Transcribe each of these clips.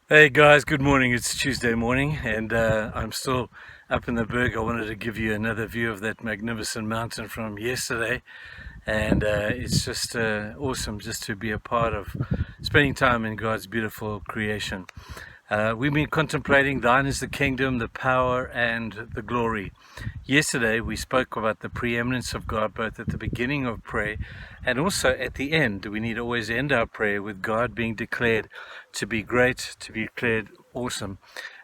Hey guys, good morning. It's Tuesday morning, and I'm still up in the Berg. I wanted to give you another view of that magnificent mountain from yesterday, and it's just awesome just to be a part of spending time in God's beautiful creation. We've been contemplating thine is the kingdom, the power, and the glory. Yesterday we spoke about the preeminence of God both at the beginning of prayer and also at the end. We need to always end our prayer with God being declared to be great, to be declared awesome.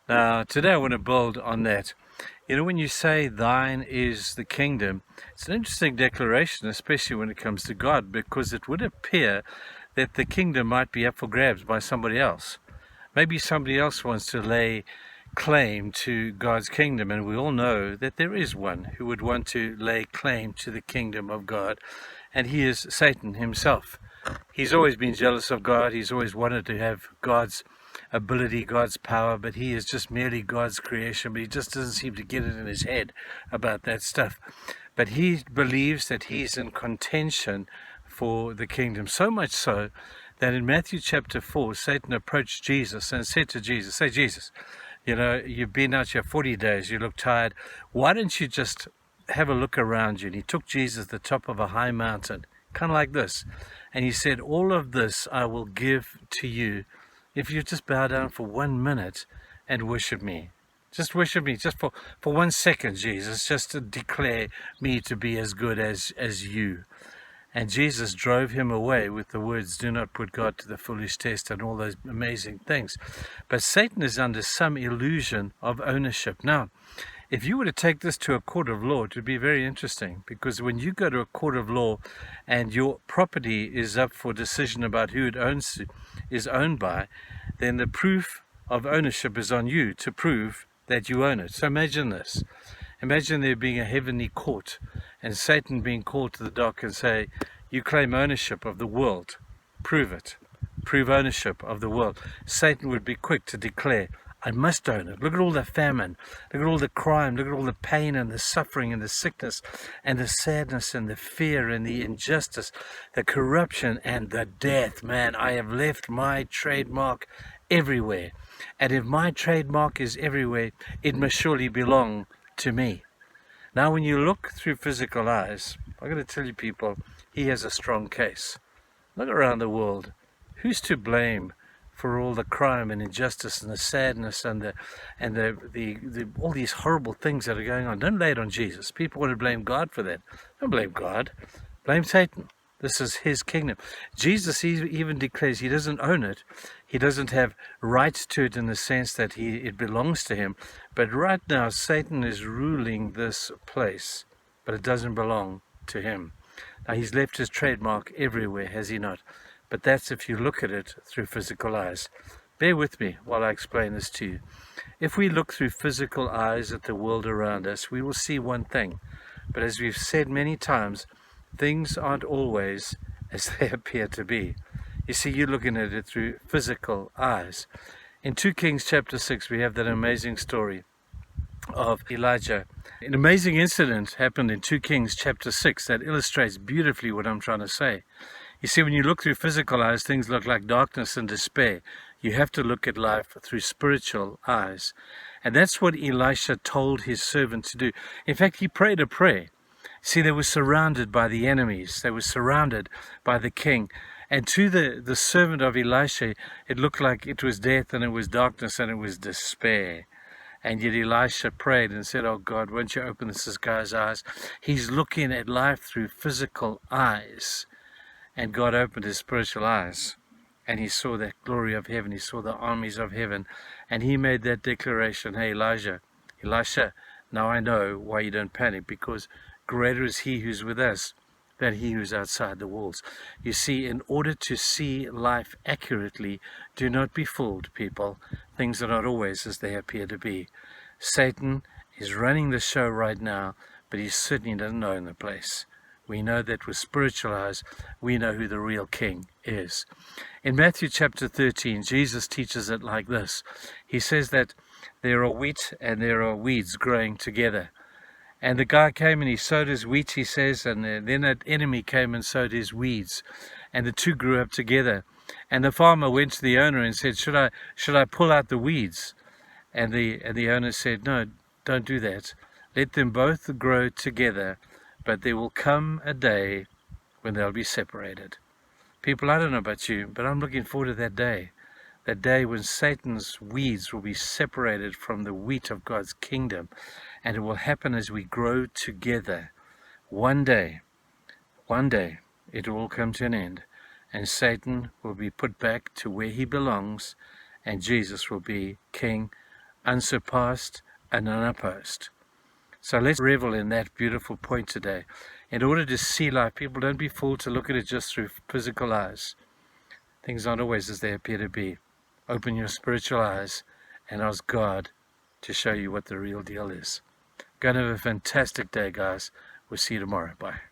Now, today I want to build on that. You know, when you say thine is the kingdom, it's an interesting declaration, especially when it comes to God, because it would appear that the kingdom might be up for grabs by somebody else. Maybe somebody else wants to lay claim to God's kingdom, and we all know that there is one who would want to lay claim to the kingdom of God, and he is Satan himself. He's always been jealous of God. He's always wanted to have God's ability, God's power, but he is just merely God's creation, but he just doesn't seem to get it in his head about that stuff. But he believes that he's in contention for the kingdom, so much so that in Matthew chapter 4, Satan approached Jesus and said to Jesus, say, Jesus, you know, you've been out here 40 days, you look tired. Why don't you just have a look around you? And he took Jesus to the top of a high mountain, kind of like this. And he said, all of this I will give to you if you just bow down for 1 minute and worship me. Just worship me, just for 1 second, Jesus, just to declare me to be as good as you. And Jesus drove him away with the words, do not put God to the foolish test, and all those amazing things. But Satan is under some illusion of ownership. Now, if you were to take this to a court of law, it would be very interesting, because when you go to a court of law and your property is up for decision about who it is owned by, then the proof of ownership is on you to prove that you own it. So imagine this. Imagine there being a heavenly court and Satan being called to the dock and say, you claim ownership of the world. Prove it. Prove ownership of the world. Satan would be quick to declare, I must own it. Look at all the famine. Look at all the crime. Look at all the pain and the suffering and the sickness and the sadness and the fear and the injustice, the corruption and the death. Man, I have left my trademark everywhere. And if my trademark is everywhere, it must surely belong to me. Now, when you look through physical eyes, I'm going to tell you people, he has a strong case. Look around the world. Who's to blame for all the crime and injustice and the sadness and the all these horrible things that are going on? Don't lay it on Jesus. People want to blame God for that. Don't blame God. Blame Satan. This is his kingdom. Jesus even declares he doesn't own it. He doesn't have rights to it in the sense that it belongs to him. But right now, Satan is ruling this place, but it doesn't belong to him. Now, he's left his trademark everywhere, has he not? But that's if you look at it through physical eyes. Bear with me while I explain this to you. If we look through physical eyes at the world around us, we will see one thing. But as we've said many times, things aren't always as they appear to be. You see, you're looking at it through physical eyes. In 2 Kings chapter 6, we have that amazing story of Elijah. An amazing incident happened in 2 Kings chapter 6 that illustrates beautifully what I'm trying to say. You see, when you look through physical eyes, things look like darkness and despair. You have to look at life through spiritual eyes. And that's what Elisha told his servant to do. In fact, he prayed a prayer. See, they were surrounded by the enemies. They were surrounded by the king. And to the servant of Elisha, it looked like it was death and it was darkness and it was despair. And yet Elisha prayed and said, oh God, won't you open this guy's eyes? He's looking at life through physical eyes. And God opened his spiritual eyes. And he saw that glory of heaven. He saw the armies of heaven. And he made that declaration, hey Elisha, now I know why you don't panic, because greater is he who's with us than he who's outside the walls. You see, in order to see life accurately, do not be fooled, people. Things are not always as they appear to be. Satan is running the show right now, but he certainly doesn't own the place. We know that with spiritual eyes, we know who the real king is. In Matthew chapter 13, Jesus teaches it like this. He says that there are wheat and there are weeds growing together. And the guy came and he sowed his wheat, he says, and then that enemy came and sowed his weeds. And the two grew up together. And the farmer went to the owner and said, should I pull out the weeds? And the owner said, no, don't do that. Let them both grow together, but there will come a day when they'll be separated. People, I don't know about you, but I'm looking forward to that day when Satan's weeds will be separated from the wheat of God's kingdom, and it will happen as we grow together. One day, it will all come to an end, and Satan will be put back to where he belongs, and Jesus will be King, unsurpassed and unopposed. So let's revel in that beautiful point today. In order to see life, people, don't be fooled to look at it just through physical eyes. Things aren't always as they appear to be. Open your spiritual eyes and ask God to show you what the real deal is. Go and have a fantastic day, guys. We'll see you tomorrow. Bye.